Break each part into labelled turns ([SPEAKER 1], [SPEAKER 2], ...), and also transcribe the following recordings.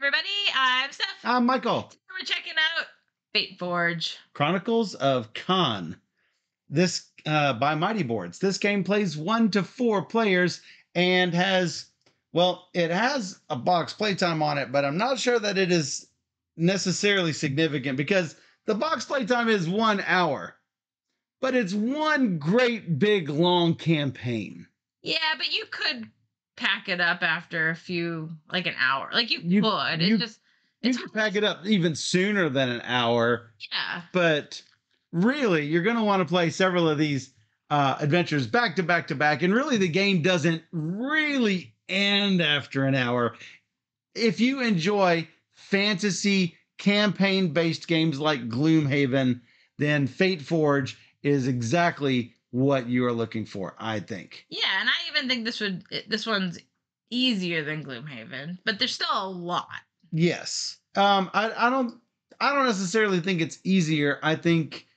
[SPEAKER 1] Everybody, I'm Steph.
[SPEAKER 2] I'm Michael.
[SPEAKER 1] We're checking out FateForge.
[SPEAKER 2] Chronicles of Kaan. This by Mighty Boards. This game plays 1 to 4 players and it has a box playtime on it, but I'm not sure that it is necessarily significant because the box playtime is 1 hour, but it's one great big long campaign.
[SPEAKER 1] Yeah, but you could pack it up after like an hour. Like you could.
[SPEAKER 2] You
[SPEAKER 1] It's
[SPEAKER 2] can pack it up even sooner than an hour.
[SPEAKER 1] Yeah.
[SPEAKER 2] But really, you're going to want to play several of these adventures back to back to back. And really, the game doesn't really end after an hour. If you enjoy fantasy campaign-based games like Gloomhaven, then FateForge is exactly what you are looking for, I think.
[SPEAKER 1] Yeah, and I even think this one's easier than Gloomhaven, but there's still a lot.
[SPEAKER 2] Yes. I don't necessarily think it's easier. I think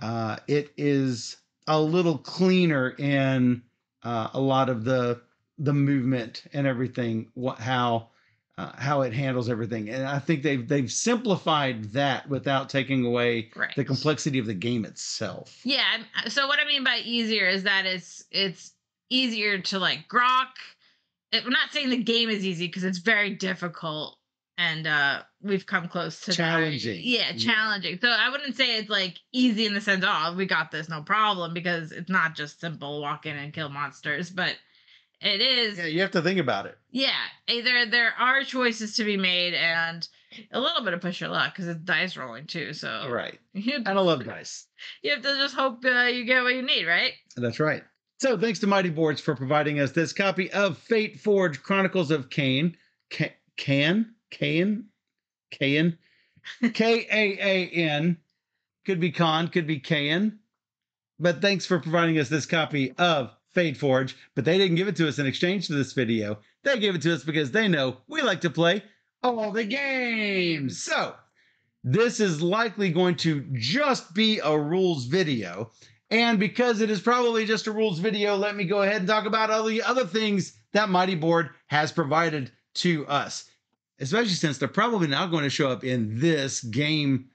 [SPEAKER 2] it is a little cleaner in a lot of the movement and everything, how it handles everything. And I think they've simplified that without taking away the complexity of the game itself.
[SPEAKER 1] Yeah, so what I mean by easier is that it's easier to like grok. I'm not saying the game is easy because it's very difficult. And we've come close to
[SPEAKER 2] challenging.
[SPEAKER 1] Challenging. So I wouldn't say it's like easy in the sense, oh, we got this, no problem, because it's not just simple walk in and kill monsters, but it is.
[SPEAKER 2] Yeah, you have to think about it.
[SPEAKER 1] Yeah, either there are choices to be made and a little bit of push your luck because it's dice rolling too. So
[SPEAKER 2] right, and I love dice.
[SPEAKER 1] You have to just hope you get what you need, right?
[SPEAKER 2] That's right. So thanks to Mighty Boards for providing us this copy of FateForge Chronicles of Kaan. Kaan. Kaan. K-A-A-N. Could be Khan, could be Kaan. But thanks for providing us this copy of FateForge. But they didn't give it to us in exchange for this video. They gave it to us because they know we like to play all the games. So this is likely going to just be a rules video. And because it is probably just a rules video, let me go ahead and talk about all the other things that Mighty Board has provided to us. Especially since they're probably not going to show up in this game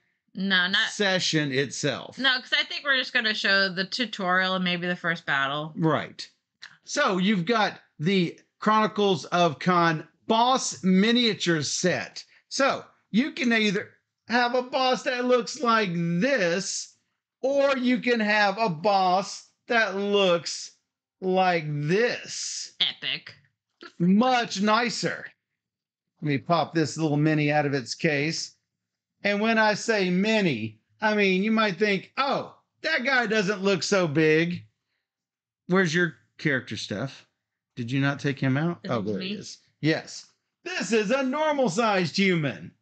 [SPEAKER 2] session itself.
[SPEAKER 1] No, because I think we're just going to show the tutorial and maybe the first battle.
[SPEAKER 2] Right. So you've got the Chronicles of Kaan boss miniature set. So you can either have a boss that looks like this, or you can have a boss that looks like this.
[SPEAKER 1] Epic.
[SPEAKER 2] Much nicer. Let me pop this little mini out of its case. And when I say mini, I mean, you might think, oh, that guy doesn't look so big. Where's your character, Steph? Did you not take him out? Oh, there he is. Yes. This is a normal-sized human.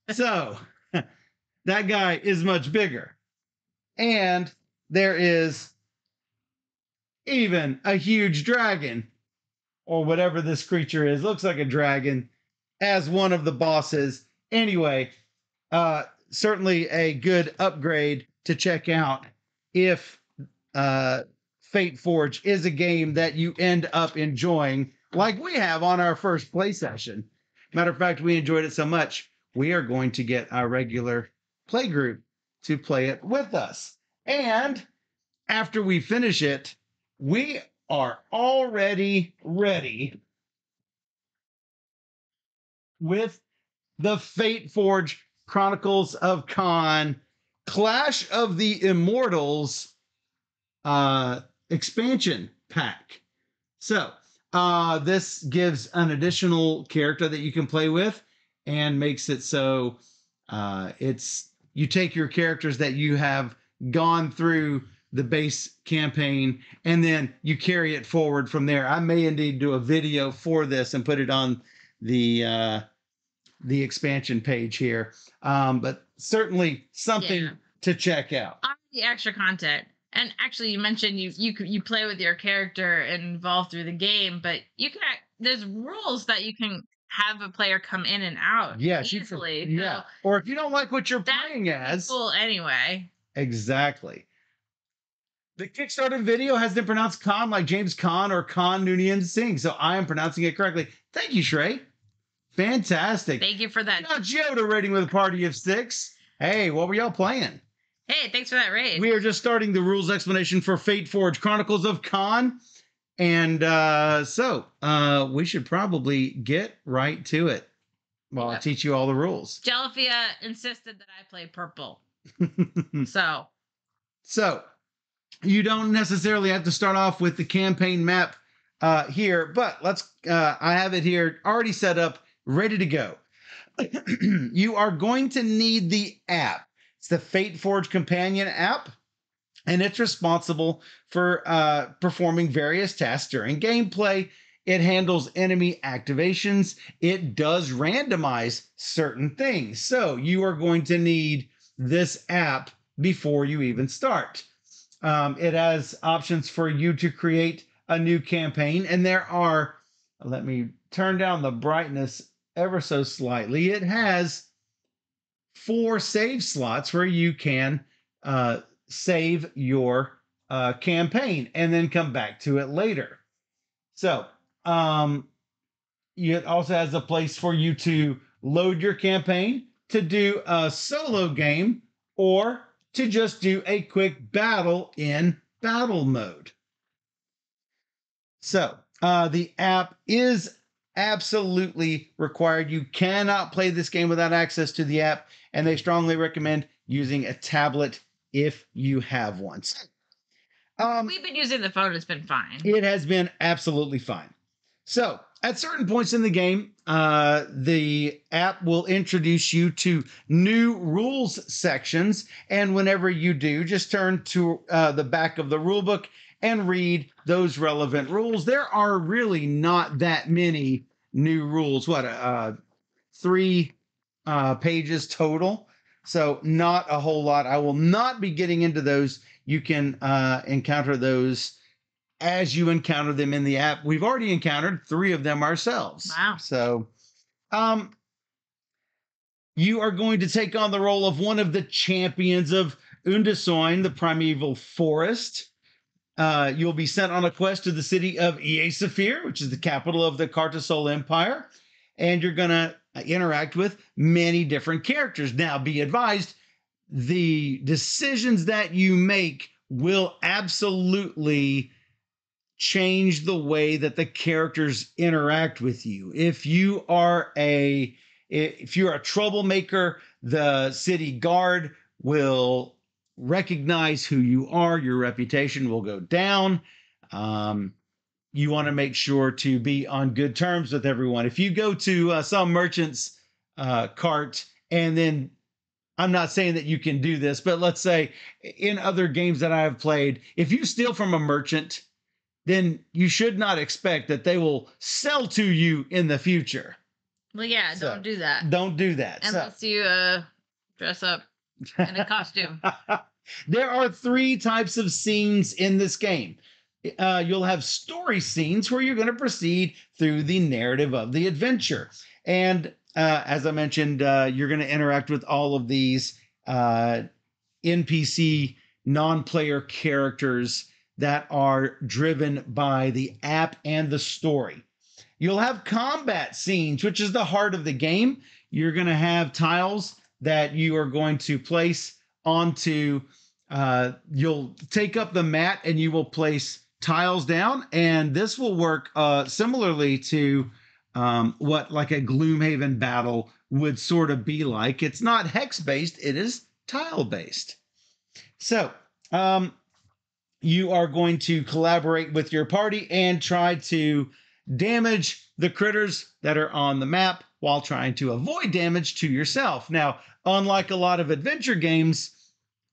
[SPEAKER 2] So, that guy is much bigger. And there is even a huge dragon, or whatever this creature is, looks like a dragon, as one of the bosses. Anyway, certainly a good upgrade to check out if FateForge is a game that you end up enjoying, like we have on our first play session. Matter of fact, we enjoyed it so much, we are going to get our regular play group to play it with us. And after we finish it, we are already ready with the FateForge Chronicles of Kaan Clash of the Immortals expansion pack. So this gives an additional character that you can play with and makes it so you take your characters that you have gone through the base campaign, and then you carry it forward from there. I may indeed do a video for this and put it on the expansion page here. But certainly something to check out.
[SPEAKER 1] The extra content. And actually, you mentioned you play with your character and involve through the game, but there's rules that you can have a player come in and out.
[SPEAKER 2] Yes,
[SPEAKER 1] easily.
[SPEAKER 2] Yeah. Or if you don't like what you're playing as.
[SPEAKER 1] Cool anyway.
[SPEAKER 2] Exactly. The Kickstarter video has been pronounced Khan like James Caan or Khan Noonien Singh, so I am pronouncing it correctly. Thank you, Shrey. Fantastic.
[SPEAKER 1] Thank you for that.
[SPEAKER 2] Now, Yoda rating with a party of 6. Hey, what were y'all playing?
[SPEAKER 1] Hey, thanks for that raid.
[SPEAKER 2] We are just starting the rules explanation for FateForge Chronicles of Kaan. And so we should probably get right to it. Well, I'll teach you all the rules.
[SPEAKER 1] Jelafia insisted that I play purple. So
[SPEAKER 2] you don't necessarily have to start off with the campaign map here, but I have it here already set up, ready to go. You are going to need the app. It's the FateForge Companion app, and it's responsible for performing various tasks during gameplay. It handles enemy activations. It does randomize certain things. So you are going to need this app before you even start. It has options for you to create a new campaign, and there are, let me turn down the brightness ever so slightly. It has 4 save slots where you can save your campaign and then come back to it later. So it also has a place for you to load your campaign, to do a solo game, or to just do a quick battle in battle mode. So the app is absolutely required. You cannot play this game without access to the app, and they strongly recommend using a tablet if you have one.
[SPEAKER 1] We've been using the phone. It's been fine.
[SPEAKER 2] It has been absolutely fine. So at certain points in the game, the app will introduce you to new rules sections. And whenever you do, just turn to the back of the rule book and read those relevant rules. There are really not that many new rules. 3 pages total. So not a whole lot. I will not be getting into those. You can encounter those as you encounter them in the app. We've already encountered 3 of them ourselves.
[SPEAKER 1] Wow.
[SPEAKER 2] So you are going to take on the role of one of the champions of Undesoin, the primeval forest. You'll be sent on a quest to the city of Easafir, which is the capital of the Cartasol Empire, and you're going to interact with many different characters. Now, be advised, the decisions that you make will absolutely change the way that the characters interact with you. If you're a troublemaker, the city guard will recognize who you are. Your reputation will go down. You want to make sure to be on good terms with everyone. If you go to some merchant's cart, and then, I'm not saying that you can do this, but let's say in other games that I have played, if you steal from a merchant, then you should not expect that they will sell to you in the future.
[SPEAKER 1] Well, yeah, don't do that.
[SPEAKER 2] Don't do that.
[SPEAKER 1] Unless you dress up in a costume.
[SPEAKER 2] There are 3 types of scenes in this game. You'll have story scenes where you're going to proceed through the narrative of the adventure. And as I mentioned, you're going to interact with all of these NPC non-player characters that are driven by the app and the story. You'll have combat scenes, which is the heart of the game. You're going to have tiles that you are going to place onto, you'll take up the mat and you will place tiles down. And this will work similarly to what like a Gloomhaven battle would sort of be like. It's not hex-based, it is tile-based. So, you are going to collaborate with your party and try to damage the critters that are on the map while trying to avoid damage to yourself. Now, unlike a lot of adventure games,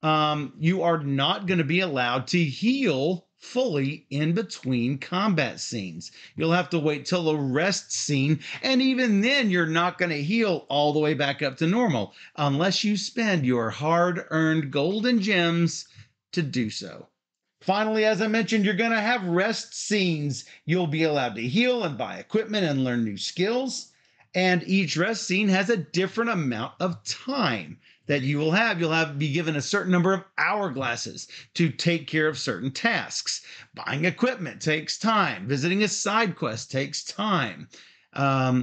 [SPEAKER 2] you are not going to be allowed to heal fully in between combat scenes. You'll have to wait till the rest scene, and even then you're not going to heal all the way back up to normal unless you spend your hard-earned golden gems to do so. Finally, as I mentioned, you're going to have rest scenes. You'll be allowed to heal and buy equipment and learn new skills. And each rest scene has a different amount of time that you will have. You'll be given a certain number of hourglasses to take care of certain tasks. Buying equipment takes time. Visiting a side quest takes time.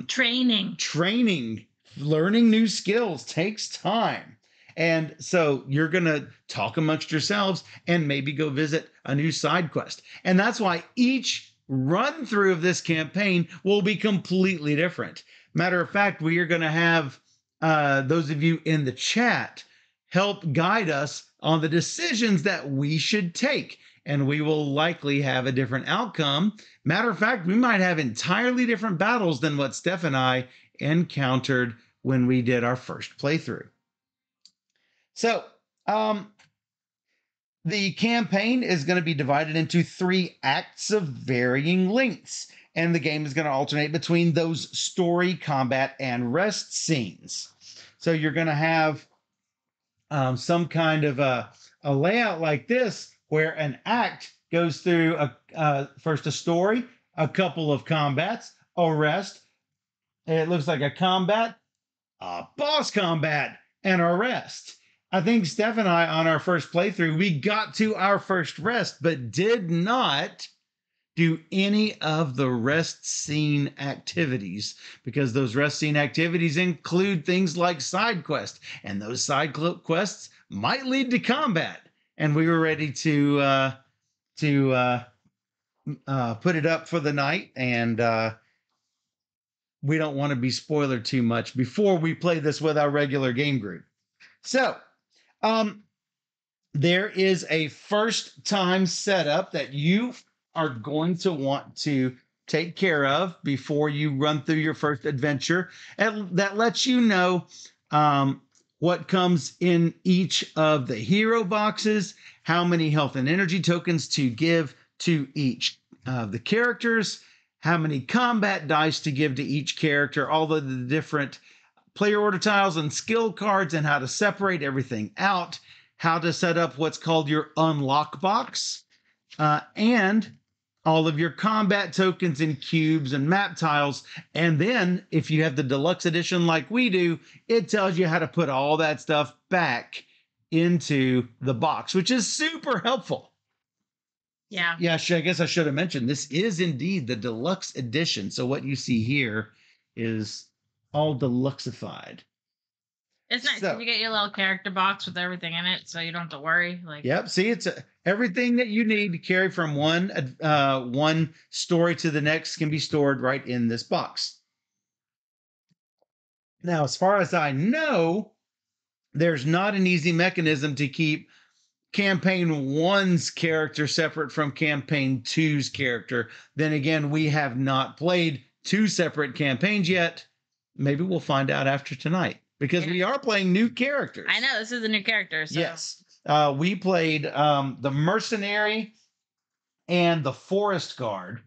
[SPEAKER 1] Training.
[SPEAKER 2] Learning new skills takes time. And so you're going to talk amongst yourselves and maybe go visit a new side quest. And that's why each run through of this campaign will be completely different. Matter of fact, we are going to have those of you in the chat help guide us on the decisions that we should take. And we will likely have a different outcome. Matter of fact, we might have entirely different battles than what Steph and I encountered when we did our first playthrough. So, the campaign is going to be divided into 3 acts of varying lengths, and the game is going to alternate between those story, combat, and rest scenes. So you're going to have some kind of a layout like this, where an act goes through first a story, a couple of combats, a rest. It looks like a combat, a boss combat, and a rest. I think Steph and I, on our first playthrough, we got to our first rest, but did not do any of the rest scene activities, because those rest scene activities include things like side quests, and those side quests might lead to combat. And we were ready to put it up for the night, and we don't want to be spoilered too much before we play this with our regular game group. So, there is a first time setup that you are going to want to take care of before you run through your first adventure. And that lets you know what comes in each of the hero boxes, how many health and energy tokens to give to each of the characters, how many combat dice to give to each character, all of the different player order tiles and skill cards, and how to separate everything out, how to set up what's called your unlock box, and all of your combat tokens and cubes and map tiles. And then if you have the deluxe edition like we do, it tells you how to put all that stuff back into the box, which is super helpful.
[SPEAKER 1] Yeah.
[SPEAKER 2] Yeah, I guess I should have mentioned this is indeed the deluxe edition. So what you see here is all deluxeified.
[SPEAKER 1] It's nice. So, you get your little character box with everything in it, so you don't have to worry.
[SPEAKER 2] Yep. See, it's everything that you need to carry from one story to the next can be stored right in this box. Now, as far as I know, there's not an easy mechanism to keep campaign 1's character separate from campaign 2's character. Then again, we have not played 2 separate campaigns yet. Maybe we'll find out after tonight, because we are playing new characters.
[SPEAKER 1] I know, this is a new character. So.
[SPEAKER 2] Yes. We played the mercenary and the forest guard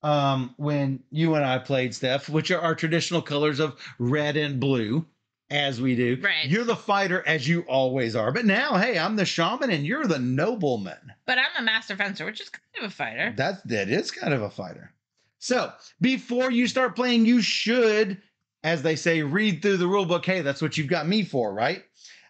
[SPEAKER 2] when you and I played, Steph, which are our traditional colors of red and blue, as we do.
[SPEAKER 1] Right.
[SPEAKER 2] You're the fighter, as you always are. But now, hey, I'm the shaman and you're the nobleman.
[SPEAKER 1] But I'm a master fencer, which is kind of a fighter.
[SPEAKER 2] That is kind of a fighter. So before you start playing, you should, as they say, read through the rule book. Hey, that's what you've got me for, right?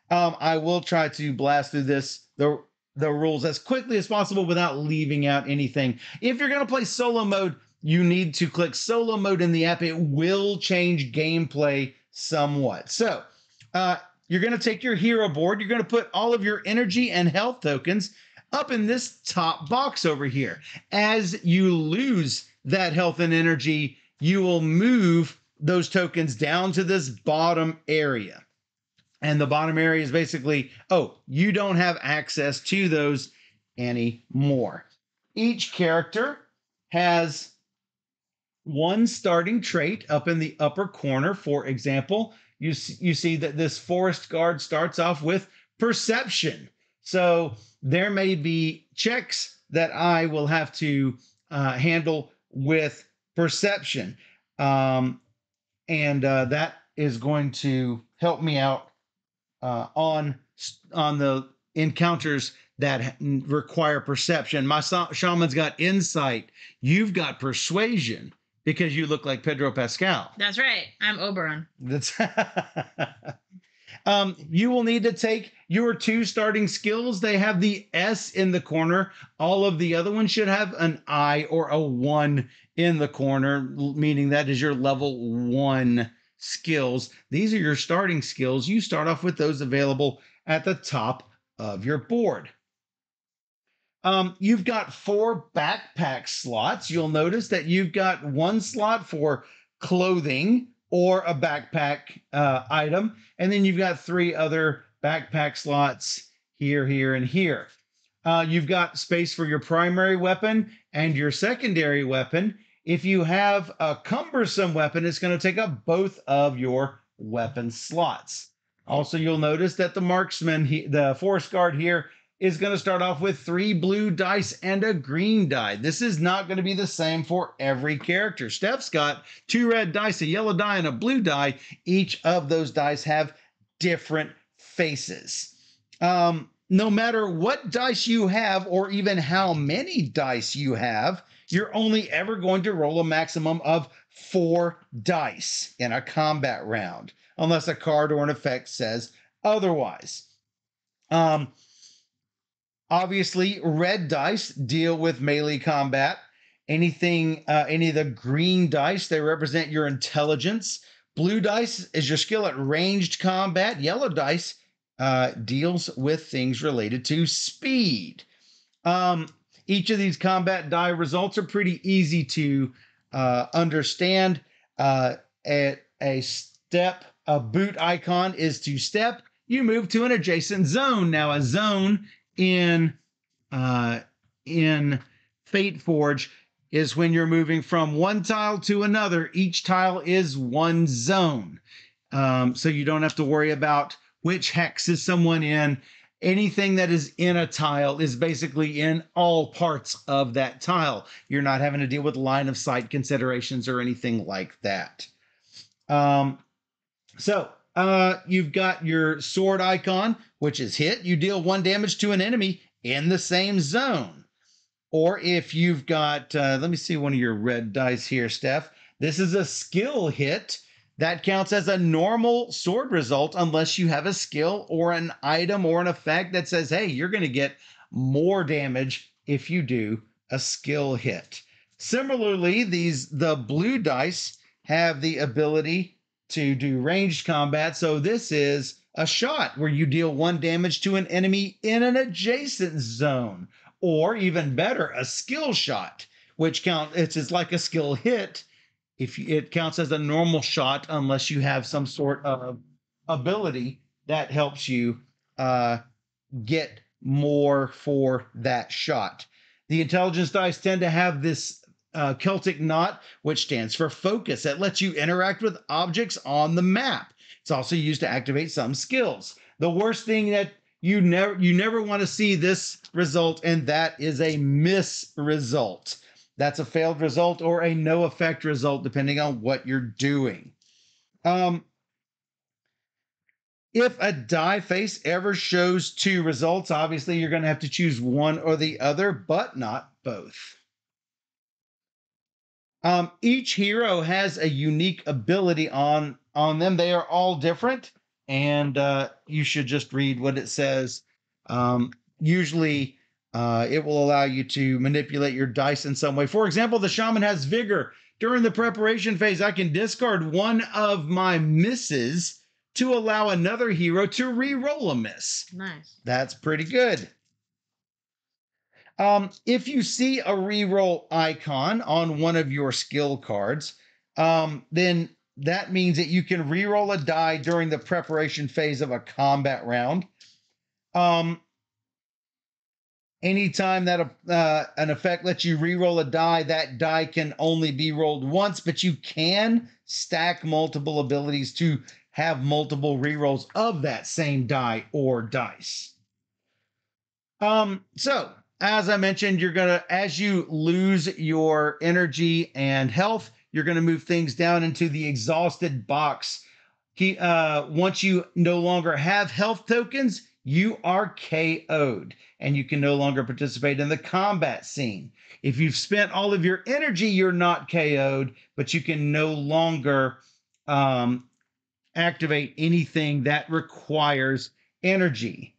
[SPEAKER 2] I will try to blast through the rules as quickly as possible without leaving out anything. If you're going to play solo mode, you need to click solo mode in the app. It will change gameplay somewhat. So you're going to take your hero board. You're going to put all of your energy and health tokens up in this top box over here. As you lose that health and energy, you will move those tokens down to this bottom area. And the bottom area is basically, you don't have access to those anymore. Each character has one starting trait up in the upper corner. For example, you see that this forest guard starts off with perception. So there may be checks that I will have to handle with perception. And that is going to help me out on the encounters that require perception. My shaman's got insight. You've got persuasion because you look like Pedro Pascal.
[SPEAKER 1] That's right. I'm Oberon.
[SPEAKER 2] You will need to take your 2 starting skills. They have the S in the corner. All of the other ones should have an I or a 1 in the corner, meaning that is your level 1 skills. These are your starting skills. You start off with those available at the top of your board. You've got 4 backpack slots. You'll notice that you've got 1 slot for clothing or a backpack item, and then you've got 3 other backpack slots here, here, and here. You've got space for your primary weapon and your secondary weapon. If you have a cumbersome weapon, it's going to take up both of your weapon slots. Also, you'll notice that the marksman, the forest guard here, is going to start off with 3 blue dice and a green die. This is not going to be the same for every character. Steph's got 2 red dice, a yellow die, and a blue die. Each of those dice have different faces. No matter what dice you have or even how many dice you have, you're only ever going to roll a maximum of 4 dice in a combat round, unless a card or an effect says otherwise. Obviously, red dice deal with melee combat. Any of the green dice, they represent your intelligence. Blue dice is your skill at ranged combat. Yellow dice deals with things related to speed. Each of these combat die results are pretty easy to understand. A boot icon is to step. You move to an adjacent zone. Now, a zone in FateForge is when you're moving from one tile to another. Each tile is one zone. So you don't have to worry about which hex is someone in. Anything that is in a tile is basically in all parts of that tile. You're not having to deal with line of sight considerations or anything like that. You've got your sword icon, which is hit. You deal 1 damage to an enemy in the same zone. Or if you've got, let me see one of your red dice here, Steph. This is a skill hit. That counts as a normal sword result unless you have a skill or an item or an effect that says, hey, you're going to get more damage if you do a skill hit. Similarly, the blue dice have the ability to do ranged combat. So this is a shot where you deal 1 damage to an enemy in an adjacent zone. Or even better, a skill shot, which it's like a skill hit. It counts as a normal shot unless you have some sort of ability that helps you get more for that shot. The intelligence dice tend to have this Celtic knot, which stands for focus. That lets you interact with objects on the map. It's also used to activate some skills. The worst thing that you never want to see this result, and that is a miss result. That's a failed result or a no effect result, depending on what you're doing. If a die face ever shows 2 results, obviously you're going to have to choose one or the other, but not both. Each hero has a unique ability on them. They are all different, and you should just read what it says. Usually, it will allow you to manipulate your dice in some way. For example, the shaman has vigor. During the preparation phase, I can discard one of my misses to allow another hero to re-roll a miss.
[SPEAKER 1] Nice.
[SPEAKER 2] That's pretty good. If you see a re-roll icon on one of your skill cards, then that means that you can re-roll a die during the preparation phase of a combat round. Anytime that an effect lets you re-roll a die, that die can only be rolled once, but you can stack multiple abilities to have multiple re-rolls of that same die or dice. So, as I mentioned, as you lose your energy and health, you're going to move things down into the exhausted box. Once you no longer have health tokens, you are KO'd, and you can no longer participate in the combat scene. If you've spent all of your energy, you're not KO'd, but you can no longer activate anything that requires energy.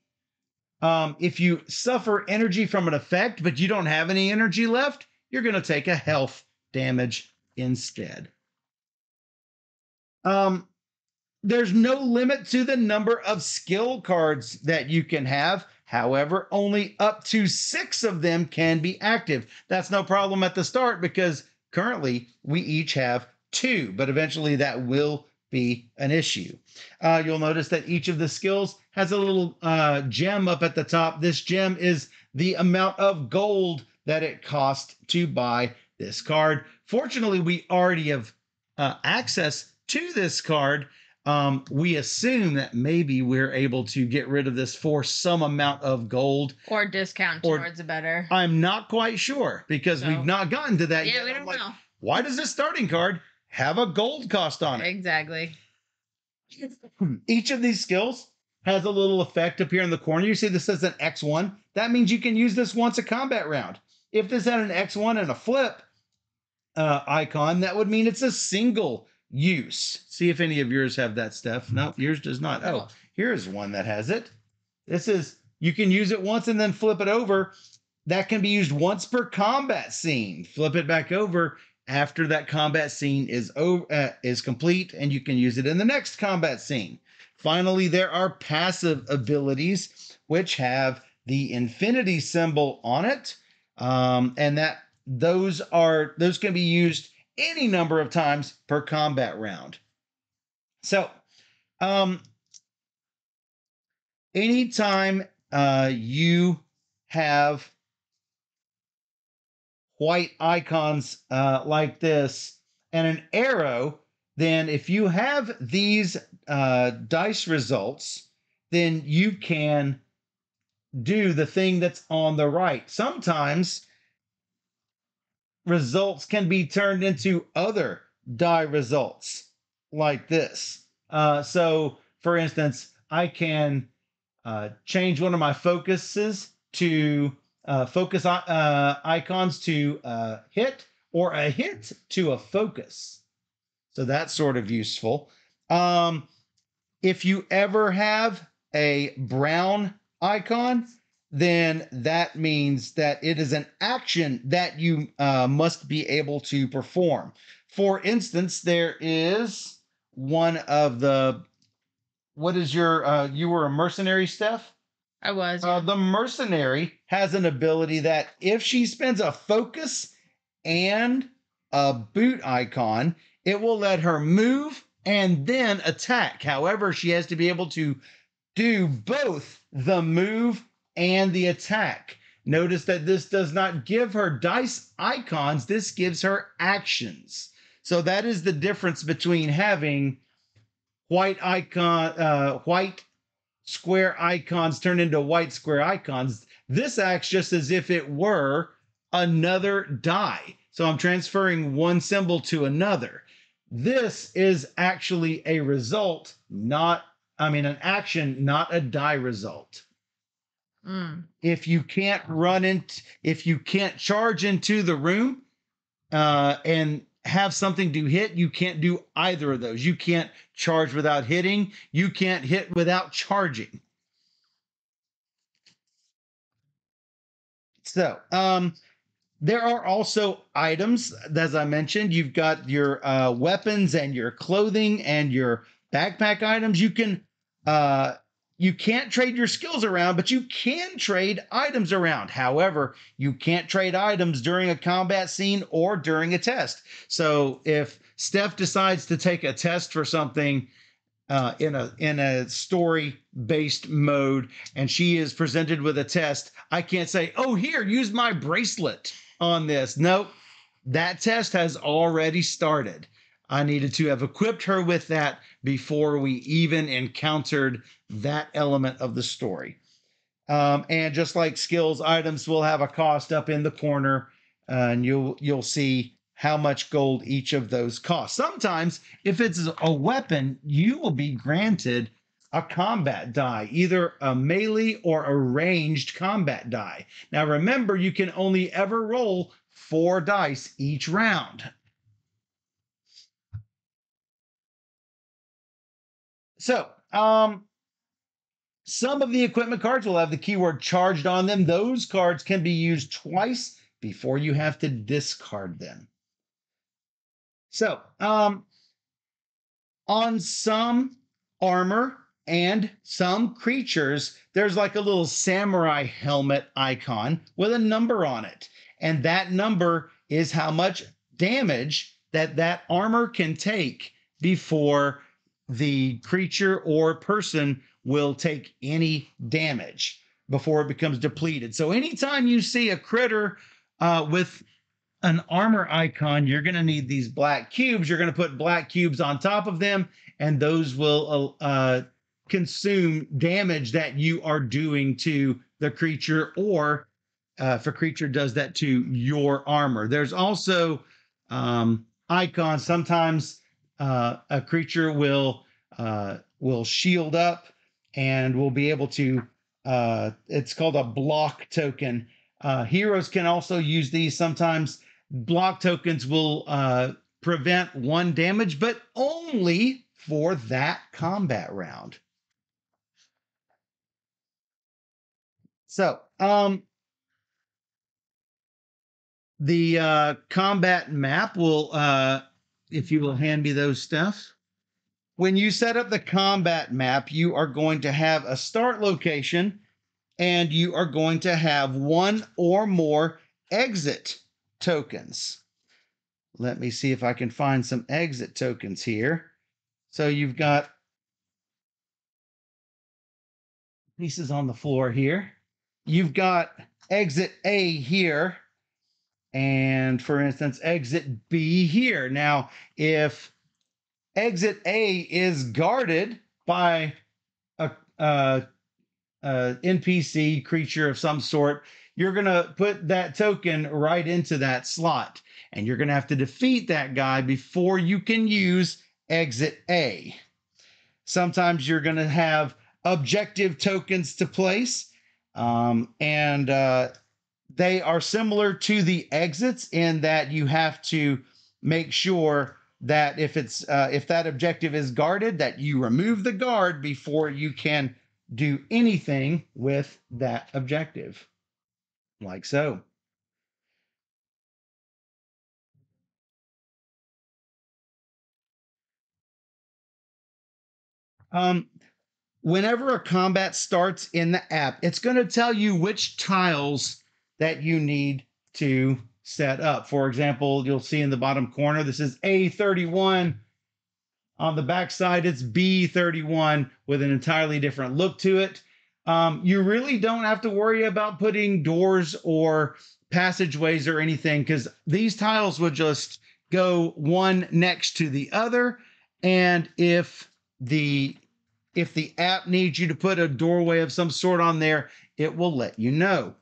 [SPEAKER 2] If you suffer energy from an effect, but you don't have any energy left, you're going to take a health damage instead. There's no limit to the number of skill cards that you can have. However, only up to 6 of them can be active. That's no problem at the start because currently we each have 2, but eventually that will be an issue. You'll notice that each of the skills has a little gem up at the top. This gem is the amount of gold that it costs to buy this card. Fortunately, we already have access to this card. We assume that maybe we're able to get rid of this for some amount of gold.
[SPEAKER 1] Or discount towards a better.
[SPEAKER 2] I'm not quite sure because we've not gotten to that yet.
[SPEAKER 1] Yeah, we don't know.
[SPEAKER 2] Why does this starting card have a gold cost on it?
[SPEAKER 1] Exactly.
[SPEAKER 2] Each of these skills has a little effect up here in the corner. You see this says an X1. That means you can use this once a combat round. If this had an X1 and a flip icon, that would mean it's a single use. See if any of yours have that, Steph. No, yours does not. Oh, here's one that has it. This is, you can use it once and then flip it over. That can be used once per combat scene. Flip it back over after that combat scene is complete, and you can use it in the next combat scene. Finally, there are passive abilities which have the infinity symbol on it, and those can be used any number of times per combat round. So, anytime you have white icons like this and an arrow, then if you have these dice results, then you can do the thing that's on the right. Sometimes results can be turned into other die results like this. So, for instance, I can change one of my focuses to focus icons to hit, or a hit to a focus. So that's sort of useful. If you ever have a brown icon, then that means that it is an action that you must be able to perform. For instance, there is one of the, what is your, you were a mercenary, Steph?
[SPEAKER 1] I was.
[SPEAKER 2] The mercenary has an ability that if she spends a focus and a boot icon, it will let her move and then attack. However, she has to be able to do both the move and the attack. Notice that this does not give her dice icons. This gives her actions. So that is the difference between having white square icons turn into white square icons. This acts just as if it were another die. So I'm transferring one symbol to another. This is actually a result, an action, not a die result. If you can't if you can't charge into the room and have something to hit, you can't do either of those. You can't charge without hitting. You can't hit without charging. So, there are also items, as I mentioned. You've got your weapons and your clothing and your backpack items. You can't trade your skills around, but you can trade items around. However, you can't trade items during a combat scene or during a test. So if Steph decides to take a test for something in a story-based mode, and she is presented with a test, I can't say, "Oh, here, use my bracelet on this." Nope, that test has already started. I needed to have equipped her with that before we even encountered that element of the story. And just like skills, items will have a cost up in the corner, and you'll see how much gold each of those costs. Sometimes, if it's a weapon, you will be granted a combat die, either a melee or a ranged combat die. Now remember, you can only ever roll 4 dice each round. So, some of the equipment cards will have the keyword charged on them. Those cards can be used twice before you have to discard them. So, on some armor and some creatures, there's like a little samurai helmet icon with a number on it. And that number is how much damage that armor can take before the creature or person will take any damage before it becomes depleted. So anytime you see a critter with an armor icon, you're going to need these black cubes. You're going to put black cubes on top of them, and those will consume damage that you are doing to the creature, or if a creature does that to your armor. There's also icons. Sometimes a creature will shield up and will be able to, it's called a block token. Heroes can also use these. Sometimes block tokens will prevent one damage, but only for that combat round. So, the combat map will, if you will hand me those, Steph. When you set up the combat map, you are going to have a start location, and you are going to have one or more exit tokens. Let me see if I can find some exit tokens here. So you've got pieces on the floor here. You've got exit A here, and for instance, exit B here. Now, if exit A is guarded by a NPC creature of some sort, you're going to put that token right into that slot. And you're going to have to defeat that guy before you can use exit A. Sometimes you're going to have objective tokens to place. And they are similar to the exits in that you have to make sure that if that objective is guarded, that you remove the guard before you can do anything with that objective, like so. Whenever a combat starts in the app, it's going to tell you which tiles that you need to set up. For example, you'll see in the bottom corner, this is A31. On the back side, it's B31 with an entirely different look to it. You really don't have to worry about putting doors or passageways or anything, because these tiles will just go one next to the other. And if the app needs you to put a doorway of some sort on there, it will let you know.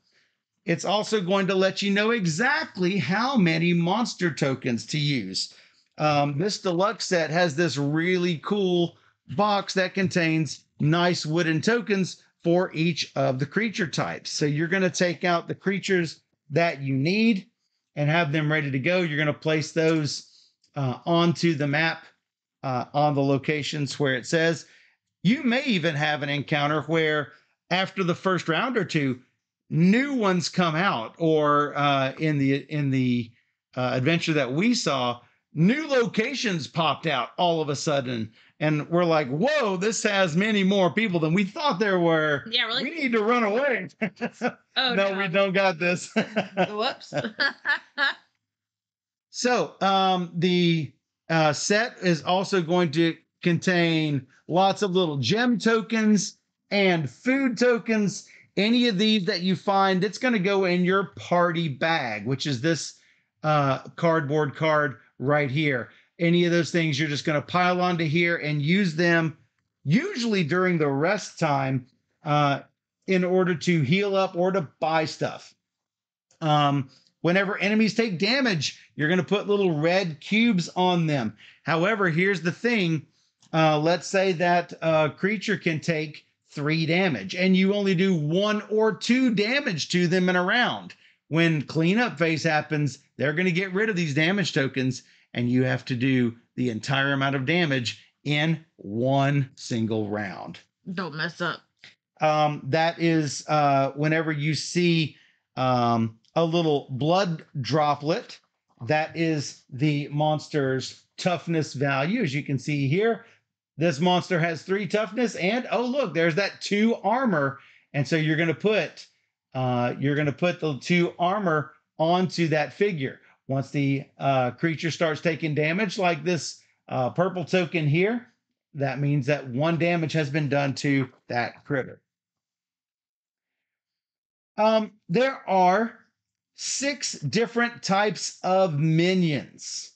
[SPEAKER 2] It's also going to let you know exactly how many monster tokens to use. This deluxe set has this really cool box that contains nice wooden tokens for each of the creature types. So you're going to take out the creatures that you need and have them ready to go. You're going to place those onto the map on the locations where it says. You may even have an encounter where after the first round or two, new ones come out, or in the adventure that we saw, new locations popped out all of a sudden, and we're like, whoa, this has many more people than we thought there were.
[SPEAKER 1] Yeah, really?
[SPEAKER 2] We need to run away.
[SPEAKER 1] Oh,
[SPEAKER 2] no, we don't got this.
[SPEAKER 1] Whoops.
[SPEAKER 2] So the set is also going to contain lots of little gem tokens and food tokens. Any of these that you find, it's going to go in your party bag, which is this cardboard card right here. Any of those things, you're just going to pile onto here and use them usually during the rest time in order to heal up or to buy stuff. Whenever enemies take damage, you're going to put little red cubes on them. However, here's the thing. Let's say that a creature can take 3 damage and you only do 1 or 2 damage to them in a round. When cleanup phase happens, they're going to get rid of these damage tokens, and you have to do the entire amount of damage in one single round.
[SPEAKER 1] Don't mess up.
[SPEAKER 2] That is whenever you see a little blood droplet, that is the monster's toughness value. As you can see here, this monster has 3 toughness, and oh look, there's that 2 armor. And so you're going to put the 2 armor onto that figure. Once the creature starts taking damage, like this purple token here, that means that 1 damage has been done to that critter. There are 6 different types of minions.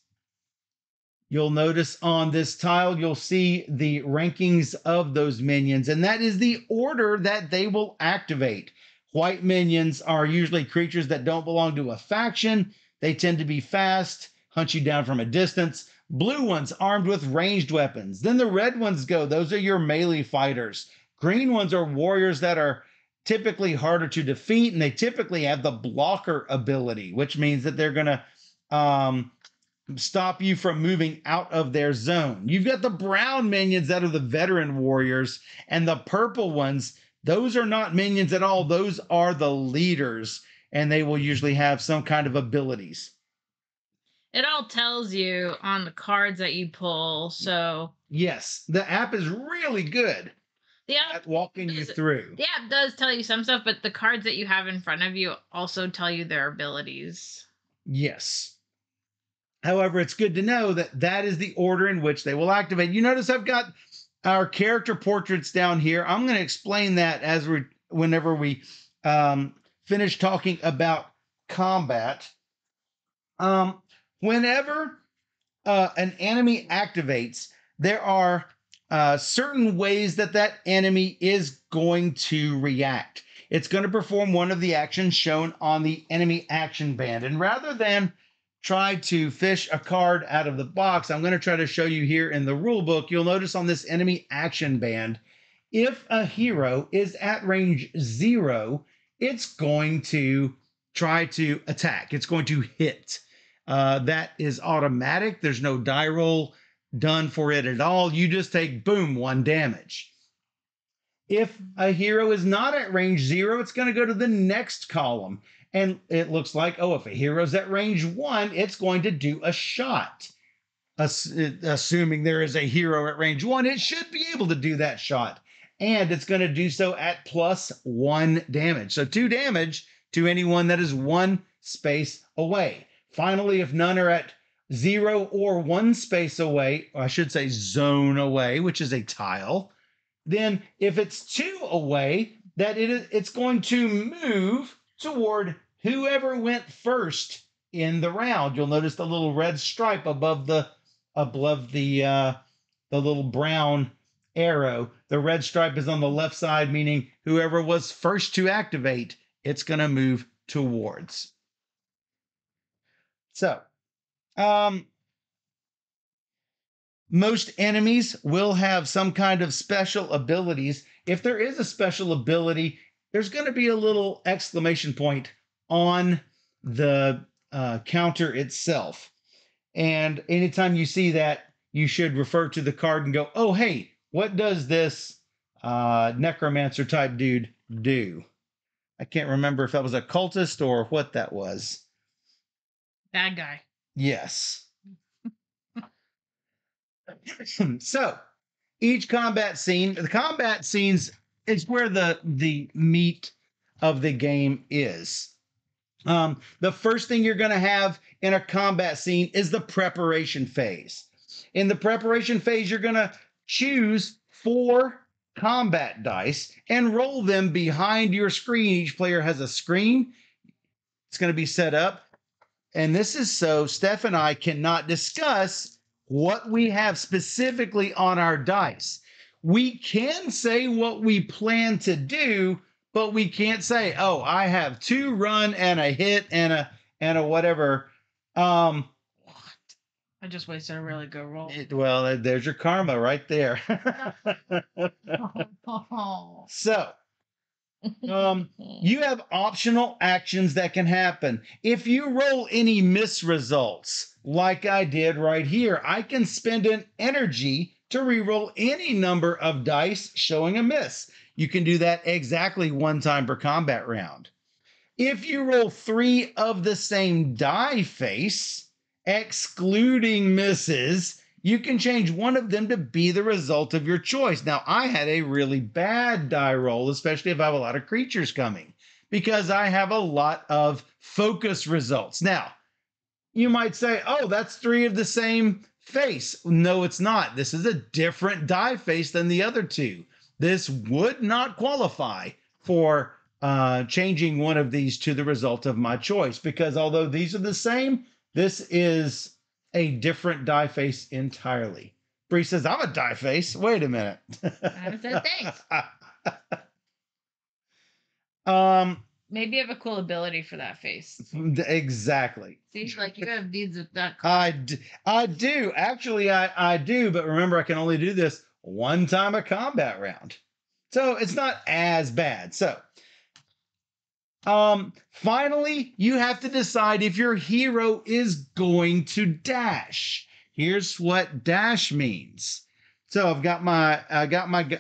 [SPEAKER 2] You'll notice on this tile, you'll see the rankings of those minions, and that is the order that they will activate. White minions are usually creatures that don't belong to a faction. They tend to be fast, hunt you down from a distance. Blue ones armed with ranged weapons. Then the red ones go. Those are your melee fighters. Green ones are warriors that are typically harder to defeat, and they typically have the blocker ability, which means that they're going to stop you from moving out of their zone. You've got the brown minions that are the veteran warriors, and the purple ones, those are not minions at all. Those are the leaders, and they will usually have some kind of abilities.
[SPEAKER 1] It all tells you on the cards that you pull, so...
[SPEAKER 2] Yes, the app is really good at walking you through.
[SPEAKER 1] The app does tell you some stuff, but the cards that you have in front of you also tell you their abilities.
[SPEAKER 2] Yes. However, it's good to know that that is the order in which they will activate. You notice I've got our character portraits down here. I'm going to explain that whenever we finish talking about combat. Whenever an enemy activates, there are certain ways that that enemy is going to react. It's going to perform one of the actions shown on the enemy action band. And rather than try to fish a card out of the box, I'm going to try to show you here in the rule book. You'll notice on this enemy action band, if a hero is at range 0, it's going to try to attack. It's going to hit. That is automatic. There's no die roll done for it at all. You just take, boom, 1 damage. If a hero is not at range 0, it's going to go to the next column. And it looks like, oh, if a hero's at range 1, it's going to do a shot. Assuming there is a hero at range 1, it should be able to do that shot. And it's going to do so at +1 damage. So 2 damage to anyone that is 1 space away. Finally, if none are at 0 or 1 space away, or I should say zone away, which is a tile, then if it's 2 away, it's going to move toward whoever went first in the round. You'll notice the little red stripe above the little brown arrow. The red stripe is on the left side, meaning whoever was first to activate, it's going to move towards. So, most enemies will have some kind of special abilities. If there is a special ability, there's going to be a little exclamation point on the counter itself. And anytime you see that, you should refer to the card and go, oh, hey, what does this necromancer type dude do? I can't remember if that was a cultist or what that was.
[SPEAKER 1] Bad guy.
[SPEAKER 2] Yes. So, each combat scene, the combat scenes is where the meat of the game is. The first thing you're going to have in a combat scene is the preparation phase. In the preparation phase, you're going to choose 4 combat dice and roll them behind your screen. Each player has a screen. It's going to be set up. And this is so Steph and I cannot discuss what we have specifically on our dice. We can say what we plan to do, but we can't say, oh, I have 2 run and a hit and a whatever.
[SPEAKER 1] What? I just wasted a really good roll.
[SPEAKER 2] Well, there's your karma right there. So, you have optional actions that can happen. If you roll any miss results, like I did right here, I can spend an energy to reroll any number of dice showing a miss. You can do that exactly one time per combat round. If you roll 3 of the same die face, excluding misses, you can change one of them to be the result of your choice. Now, I had a really bad die roll, especially if I have a lot of creatures coming, because I have a lot of focus results. Now, you might say, oh, that's 3 of the same face. No, it's not. This is a different die face than the other 2. This would not qualify for changing one of these to the result of my choice, because although these are the same, this is a different die face entirely. Bree says, I'm a die face. Wait a minute.
[SPEAKER 1] I said thanks. Maybe you have a cool ability for that face.
[SPEAKER 2] Exactly.
[SPEAKER 1] Seems like you have needs with that.
[SPEAKER 2] I do. Actually, I do. But remember, I can only do this one time a combat round. So it's not as bad. So finally, you have to decide if your hero is going to dash. Here's what dash means. So I got my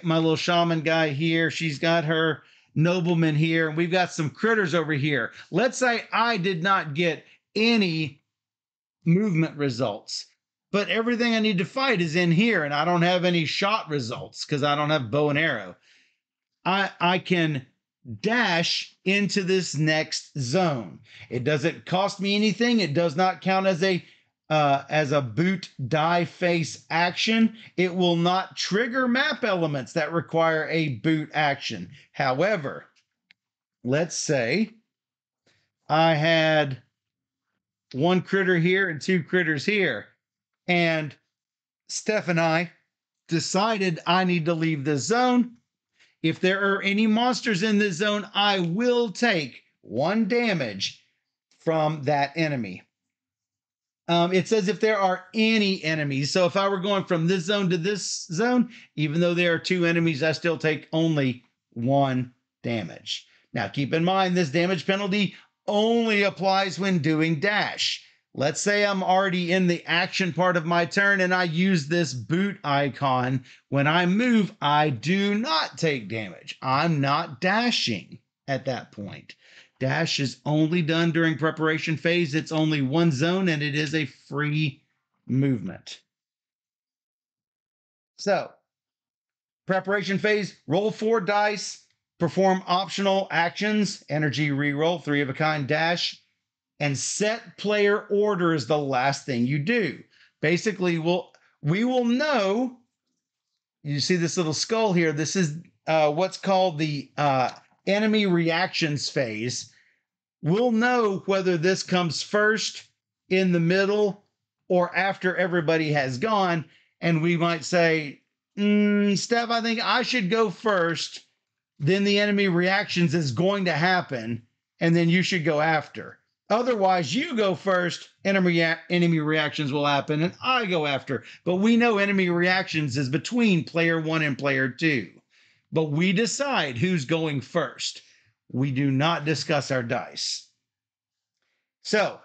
[SPEAKER 2] little shaman guy here. She's got her nobleman here, and we've got some critters over here. Let's say I did not get any movement results, but everything I need to fight is in here, and I don't have any shot results because I don't have bow and arrow. I can dash into this next zone. It doesn't cost me anything. It does not count as a boot die face action. It will not trigger map elements that require a boot action. However, let's say I had 1 critter here and 2 critters here, and Steph and I decided I need to leave this zone. If there are any monsters in this zone, I will take 1 damage from that enemy. It says if there are any enemies. So if I were going from this zone to this zone, even though there are 2 enemies, I still take only 1 damage. Now, keep in mind, this damage penalty only applies when doing dash. Let's say I'm already in the action part of my turn and I use this boot icon. When I move, I do not take damage. I'm not dashing at that point. Dash is only done during preparation phase. It's only 1 zone and it is a free movement. So, preparation phase, roll 4 dice, perform optional actions, energy reroll, 3 of a kind dash, and set player order is the last thing you do. Basically, we will know, you see this little skull here, this is what's called the enemy reactions phase. We'll know whether this comes first, in the middle, or after everybody has gone, and we might say, Steph, I think I should go first, then the enemy reactions is going to happen, and then you should go after. Otherwise, you go first, enemy reactions will happen, and I go after. But we know enemy reactions is between player 1 and player 2. But we decide who's going first. We do not discuss our dice. So,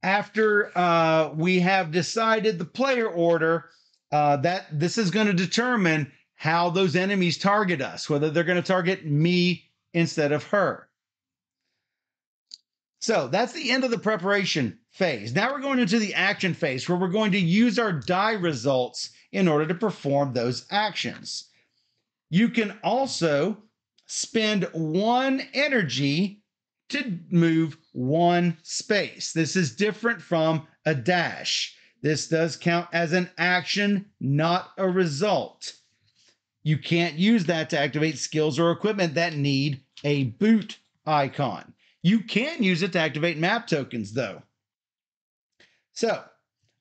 [SPEAKER 2] after we have decided the player order, this is going to determine how those enemies target us, whether they're going to target me instead of her. So that's the end of the preparation phase. Now we're going into the action phase where we're going to use our die results in order to perform those actions. You can also spend 1 energy to move 1 space. This is different from a dash. This does count as an action, not a result. You can't use that to activate skills or equipment that need a boot icon. You can use it to activate map tokens, though. So,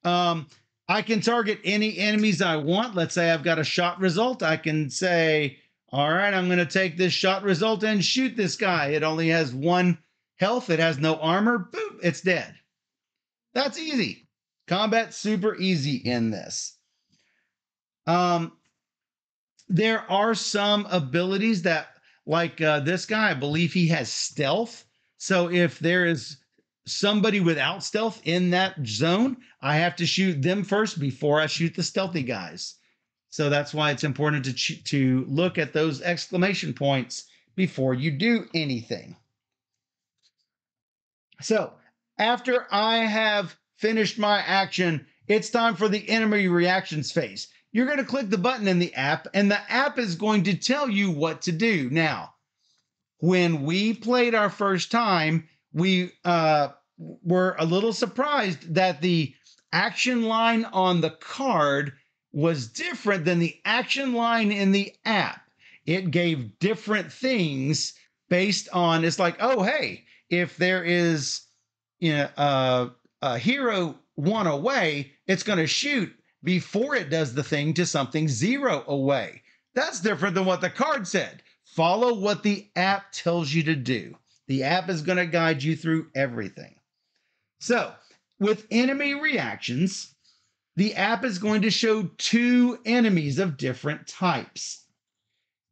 [SPEAKER 2] I can target any enemies I want. Let's say I've got a shot result. I can say, all right, I'm going to take this shot result and shoot this guy. It only has 1 health. It has no armor. Boom, it's dead. That's easy. Combat's super easy in this. There are some abilities that, like this guy, I believe he has stealth. So if there is somebody without stealth in that zone, I have to shoot them first before I shoot the stealthy guys. So that's why it's important to look at those exclamation points before you do anything. So after I have finished my action, it's time for the enemy reactions phase. You're going to click the button in the app, and the app is going to tell you what to do. Now, when we played our first time, we were a little surprised that the action line on the card was different than the action line in the app. It gave different things based on, it's like, oh, hey, if there is a hero 1 away, it's going to shoot before it does the thing to something 0 away. That's different than what the card said. Follow what the app tells you to do. The app is going to guide you through everything. So, with enemy reactions, the app is going to show 2 enemies of different types.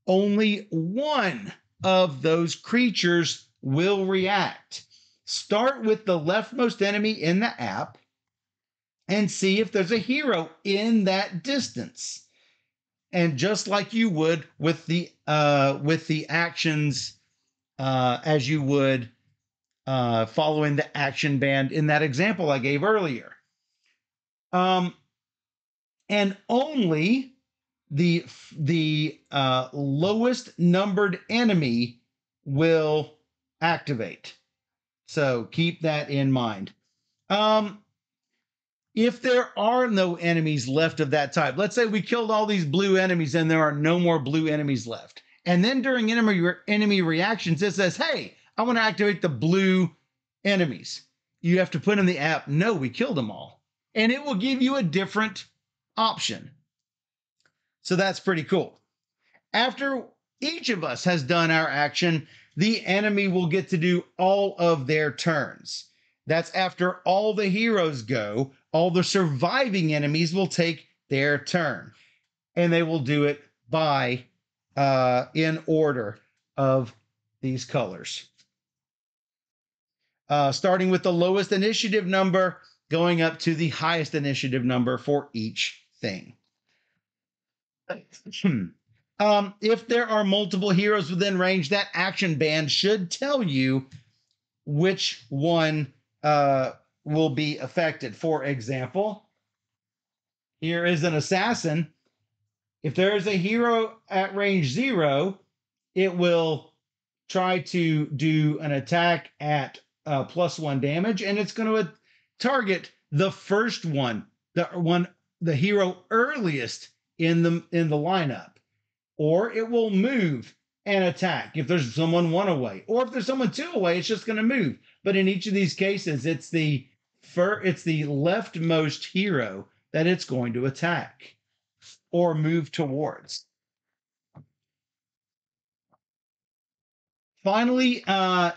[SPEAKER 2] Only one of those creatures will react. Start with the leftmost enemy in the app and see if there's a hero in that distance. And just like you would with the actions, as you would following the action band in that example I gave earlier. And only the lowest numbered enemy will activate. So keep that in mind. If there are no enemies left of that type, let's say we killed all these blue enemies and there are no more blue enemies left. And then during enemy reactions, it says, hey, I want to activate the blue enemies. You have to put in the app, no, we killed them all. And it will give you a different option. So that's pretty cool. After each of us has done our action, the enemy will get to do all of their turns. That's after all the heroes go, all the surviving enemies will take their turn. And they will do it by in order of these colors. Starting with the lowest initiative number, going up to the highest initiative number for each thing. If there are multiple heroes within range, that action band should tell you which one will be affected. For example, here is an assassin. If there is a hero at range 0, it will try to do an attack at +1 damage, and it's going to target the first one, the hero earliest in the lineup. Or it will move and attack if there's someone 1 away, or if there's someone 2 away, it's just going to move. But in each of these cases, it's the leftmost hero that it's going to attack or move towards. Finally,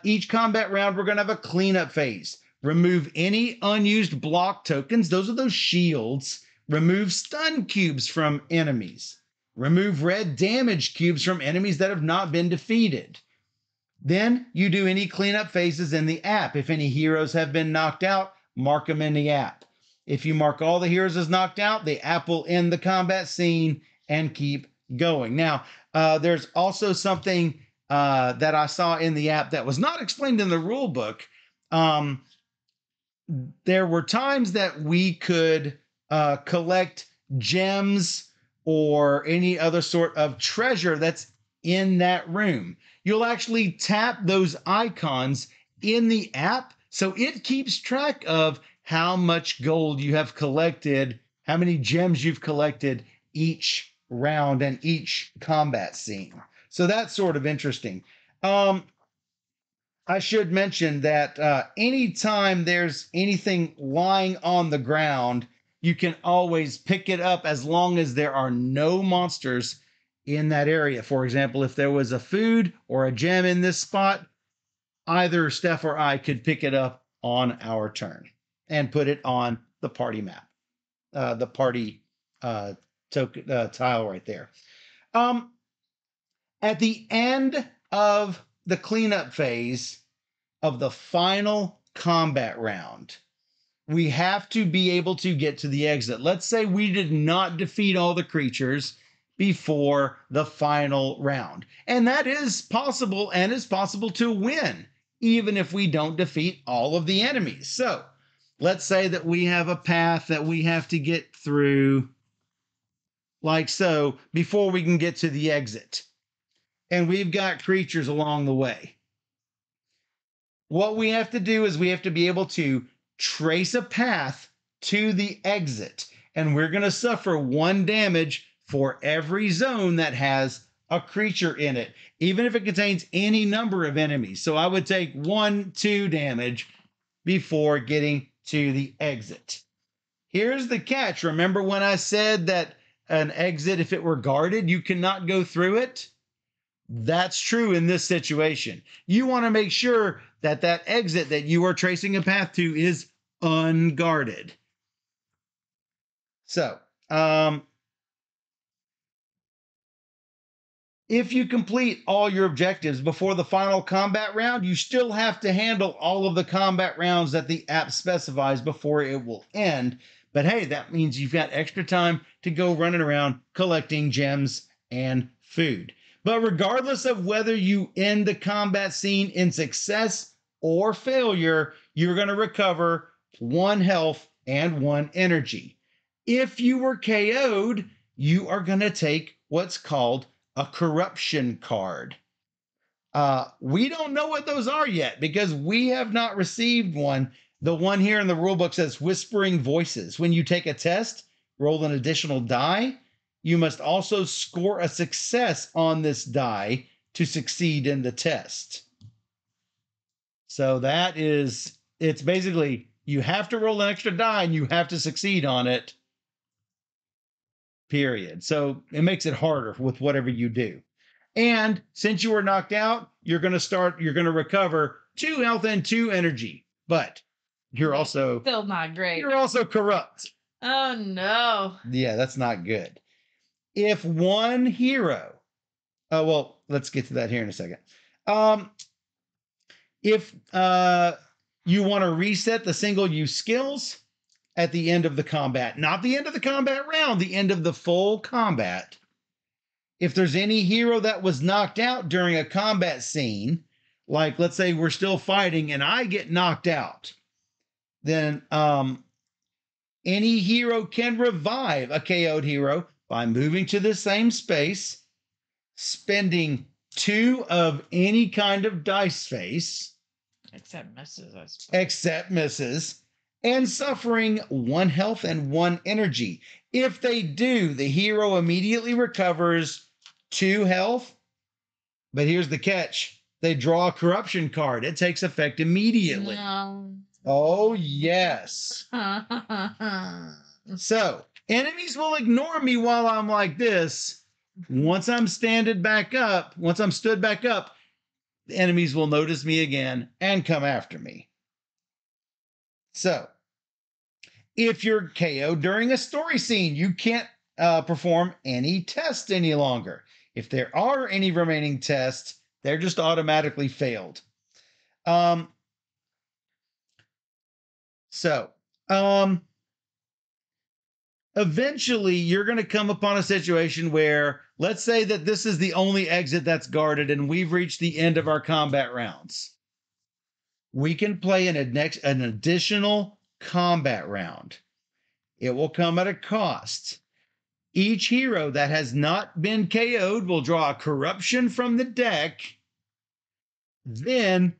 [SPEAKER 2] each combat round, we're going to have a cleanup phase. Remove any unused block tokens. Those are those shields. Remove stun cubes from enemies. Remove red damage cubes from enemies that have not been defeated. Then you do any cleanup phases in the app. If any heroes have been knocked out, mark them in the app. If you mark all the heroes as knocked out, the app will end the combat scene and keep going. Now, there's also something that I saw in the app that was not explained in the rule book. There were times that we could collect gems or any other sort of treasure that's in that room. You'll actually tap those icons in the app, so it keeps track of how much gold you have collected, how many gems you've collected each round and each combat scene. So that's sort of interesting. I should mention that anytime there's anything lying on the ground, you can always pick it up as long as there are no monsters in that area. For example, if there was a food or a gem in this spot, either Steph or I could pick it up on our turn and put it on the party map, the party tile right there. At the end of the cleanup phase of the final combat round, we have to be able to get to the exit. Let's say we did not defeat all the creatures before the final round. And that is possible, and it's possible to win, even if we don't defeat all of the enemies. So let's say that we have a path that we have to get through like so before we can get to the exit. And we've got creatures along the way. What we have to do is we have to be able to trace a path to the exit. And we're going to suffer 1 damage for every zone that has a creature in it, even if it contains any number of enemies. So I would take 1, 2 damage before getting to the exit. Here's the catch. Remember when I said that an exit, if it were guarded, you cannot go through it? That's true in this situation. You want to make sure that that exit that you are tracing a path to is unguarded. So, if you complete all your objectives before the final combat round, you still have to handle all of the combat rounds that the app specifies before it will end. But hey, that means you've got extra time to go running around collecting gems and food. But regardless of whether you end the combat scene in success or failure, you're going to recover 1 health and 1 energy. If you were KO'd, you are going to take what's called a corruption card. We don't know what those are yet because we have not received one. The one here in the rulebook says Whispering Voices. When you take a test, roll an additional die. You must also score a success on this die to succeed in the test. So that is, it's basically, you have to roll an extra die and you have to succeed on it, period. So it makes it harder with whatever you do. And since you were knocked out, you're going to recover 2 health and 2 energy, but you're also
[SPEAKER 1] still not great.
[SPEAKER 2] You're also corrupt.
[SPEAKER 1] Oh no.
[SPEAKER 2] Yeah, that's not good. If one hero, well, let's get to that here in a second. If you want to reset the single use skills at the end of the combat, not the end of the combat round, the end of the full combat. If there's any hero that was knocked out during a combat scene, like let's say we're still fighting and I get knocked out, then any hero can revive a KO'd hero by moving to the same space, spending 2 of any kind of dice face.
[SPEAKER 1] Except misses, I suppose.
[SPEAKER 2] Except misses. And suffering 1 health and 1 energy. If they do, the hero immediately recovers 2 health. But here's the catch. They draw a corruption card. It takes effect immediately.
[SPEAKER 1] No.
[SPEAKER 2] Oh, yes. So, enemies will ignore me while I'm like this. Once I'm stood back up, the enemies will notice me again and come after me. So, if you're KO during a story scene, you can't perform any tests any longer. If there are any remaining tests, they're just automatically failed. Eventually, you're going to come upon a situation where, let's say that this is the only exit that's guarded and we've reached the end of our combat rounds. We can play an additional combat round. It will come at a cost. Each hero that has not been KO'd will draw a corruption from the deck. Then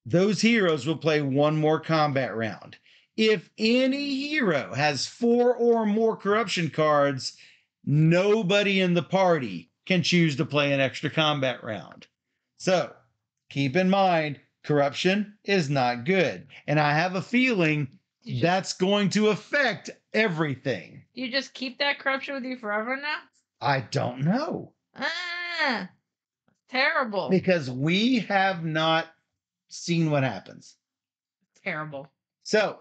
[SPEAKER 2] those heroes will play 1 more combat round. If any hero has 4 or more corruption cards, nobody in the party can choose to play an extra combat round. So keep in mind, corruption is not good. And I have a feeling that's going to affect everything.
[SPEAKER 1] You just keep that corruption with you forever now?
[SPEAKER 2] I don't know.
[SPEAKER 1] Terrible.
[SPEAKER 2] Because we have not seen what happens.
[SPEAKER 1] Terrible.
[SPEAKER 2] So,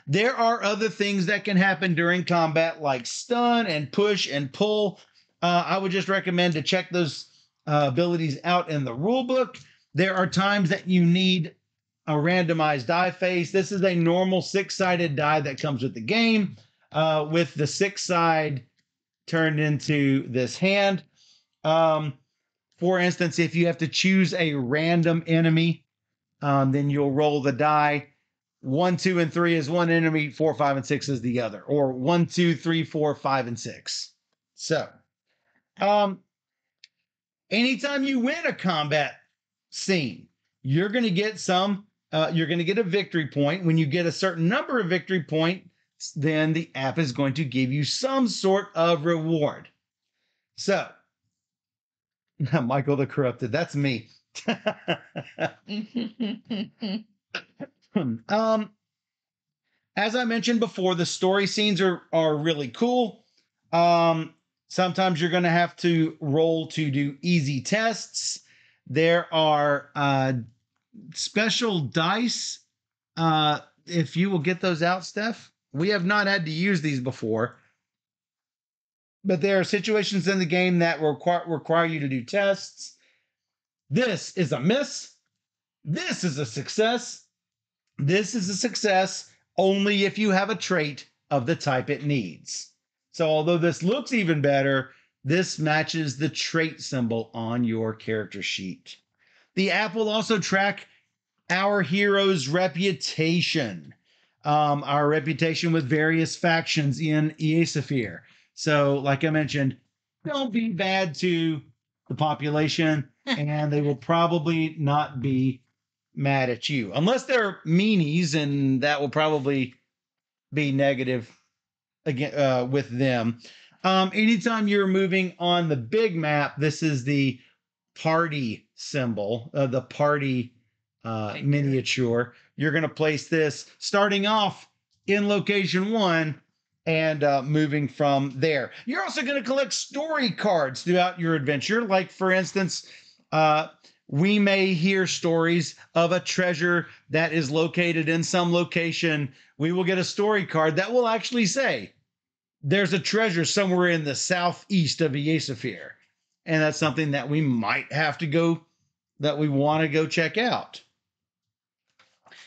[SPEAKER 2] there are other things that can happen during combat, like stun and push and pull. I would just recommend to check those abilities out in the rule book. There are times that you need a randomized die face. This is a normal 6-sided die that comes with the game, with the 6th side turned into this hand. For instance, if you have to choose a random enemy, then you'll roll the die. 1, 2, and 3 is one enemy, 4, 5, and 6 is the other, or 1, 2, 3, 4, 5, and 6. So, anytime you win a combat scene, you're going to get you're going to get a victory point. When you get a certain number of victory points, then the app is going to give you some sort of reward. So, Michael the Corrupted, that's me. As I mentioned before, the story scenes are really cool. Sometimes you're going to have to roll to do easy tests. There are special dice. If you will get those out, Steph. We have not had to use these before. But there are situations in the game that require you to do tests. This is a miss. This is a success. This is a success only if you have a trait of the type it needs. So although this looks even better, this matches the trait symbol on your character sheet. The app will also track our hero's reputation, our reputation with various factions in Eosphere. So, like I mentioned, don't be bad to the population, and they will probably not be mad at you, unless they're meanies, and that will probably be negative again with them. Anytime you're moving on the big map, this is the party symbol, the party miniature. You're going to place this starting off in location 1 and moving from there. You're also going to collect story cards throughout your adventure. Like, for instance, we may hear stories of a treasure that is located in some location. We will get a story card that will actually say, there's a treasure somewhere in the southeast of Eosphere. And that's something that we might have to go, that we want to go check out.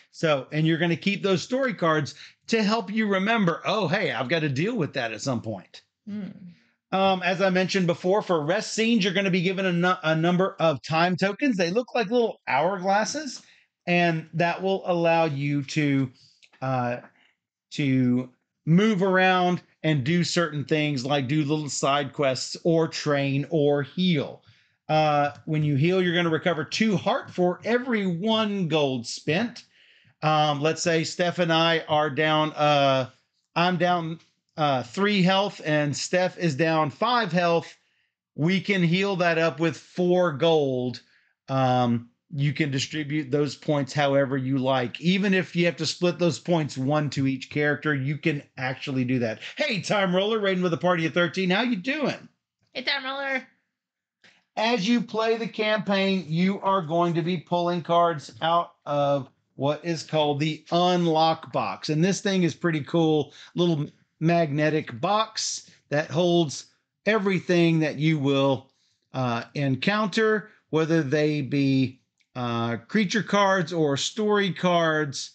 [SPEAKER 2] So, and you're going to keep those story cards to help you remember, oh, hey, I've got to deal with that at some point. As I mentioned before, for rest scenes, you're going to be given a number of time tokens. They look like little hourglasses, and that will allow you to move around and do certain things, like do little side quests or train or heal. When you heal, you're going to recover 2 heart for every 1 gold spent. Let's say Steph and I are down, I'm down 3 health and Steph is down 5 health. We can heal that up with 4 gold. You can distribute those points however you like. Even if you have to split those points 1 to each character, you can actually do that. Hey, Time Roller, raiding with a party of 13. How you doing?
[SPEAKER 1] Hey, Time Roller.
[SPEAKER 2] As you play the campaign, you are going to be pulling cards out of what is called the unlock box. And this thing is pretty cool. Little magnetic box that holds everything that you will encounter, whether they be creature cards or story cards,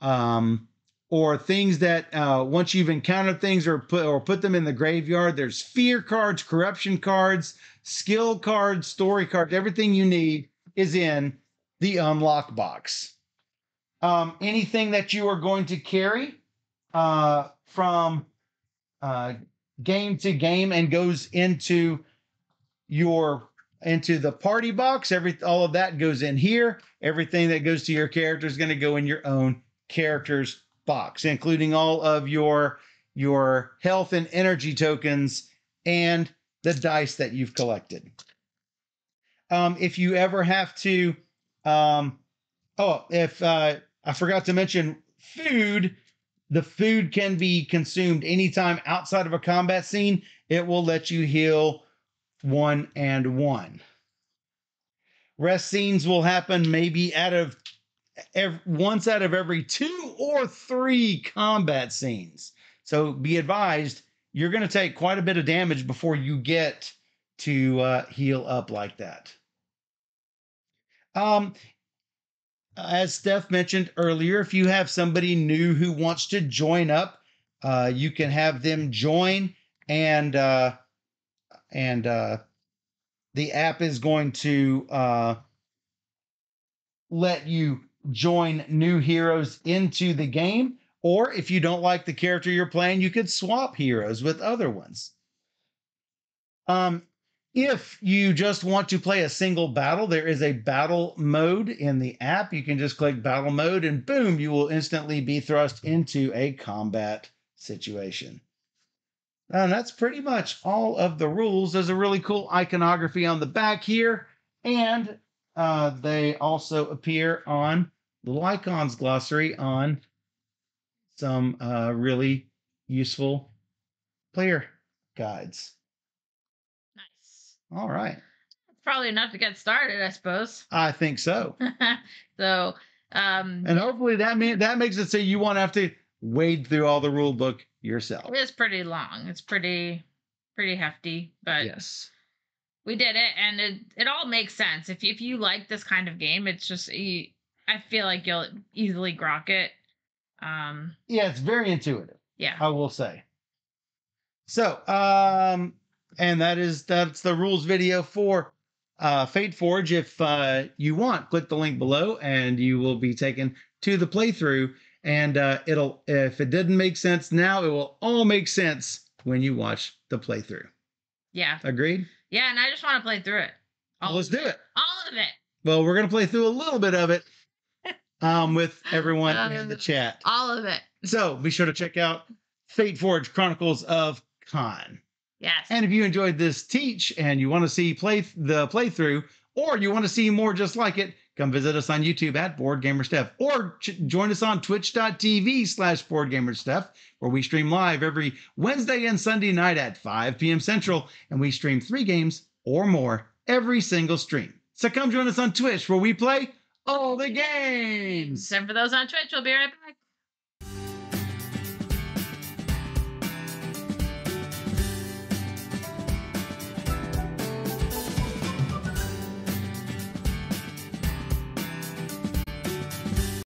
[SPEAKER 2] or things that once you've encountered things or put them in the graveyard. There's fear cards, corruption cards, skill cards, story cards. Everything you need is in the unlock box. Anything that you are going to carry from game to game and goes into the party box, all of that goes in here. Everything that goes to your character is going to go in your own character's box, including all of your health and energy tokens and the dice that you've collected. If you ever have to, I forgot to mention food. The food can be consumed anytime outside of a combat scene. It will let you heal 1 and 1. Rest scenes will happen maybe once out of every 2 or 3 combat scenes. So be advised, you're going to take quite a bit of damage before you get to heal up like that. As Steph mentioned earlier, if you have somebody new who wants to join up, you can have them join, and the app is going to let you join new heroes into the game. Or if you don't like the character you're playing, you could swap heroes with other ones. If you just want to play a single battle, there is a battle mode in the app. You can just click battle mode and boom, you will instantly be thrust into a combat situation. And that's pretty much all of the rules. There's a really cool iconography on the back here, and they also appear on Little Icons glossary on some really useful player guides.
[SPEAKER 1] Nice.
[SPEAKER 2] All right.
[SPEAKER 1] It's probably enough to get started, I suppose.
[SPEAKER 2] I think so.
[SPEAKER 1] So,
[SPEAKER 2] and hopefully that makes it so you won't have to wade through all the rule book yourself.
[SPEAKER 1] It is pretty long. It's pretty hefty, but
[SPEAKER 2] yes,
[SPEAKER 1] we did it, and it all makes sense. If you like this kind of game, it's just I feel like you'll easily grok it.
[SPEAKER 2] Yeah, it's very intuitive.
[SPEAKER 1] Yeah,
[SPEAKER 2] I will say. So, and that's the rules video for FateForge. If you want, click the link below, and you will be taken to the playthrough. And if it didn't make sense now, it will all make sense when you watch the playthrough.
[SPEAKER 1] Yeah.
[SPEAKER 2] Agreed?
[SPEAKER 1] Yeah, and I just want to play through it.
[SPEAKER 2] Well, let's do it.
[SPEAKER 1] All of it.
[SPEAKER 2] Well, we're going to play through a little bit of it with everyone in the chat.
[SPEAKER 1] All of it.
[SPEAKER 2] So be sure to check out FateForge Chronicles of Kaan.
[SPEAKER 1] Yes.
[SPEAKER 2] And if you enjoyed this teach and you want to see the playthrough, or you want to see more just like it, come visit us on YouTube at BoardGamerSteph, or join us on twitch.tv/BoardGamerSteph, where we stream live every Wednesday and Sunday night at 5 p.m. Central, and we stream 3 games or more every single stream. So come join us on Twitch, where we play all the games.
[SPEAKER 1] And for those on Twitch, we'll be right back.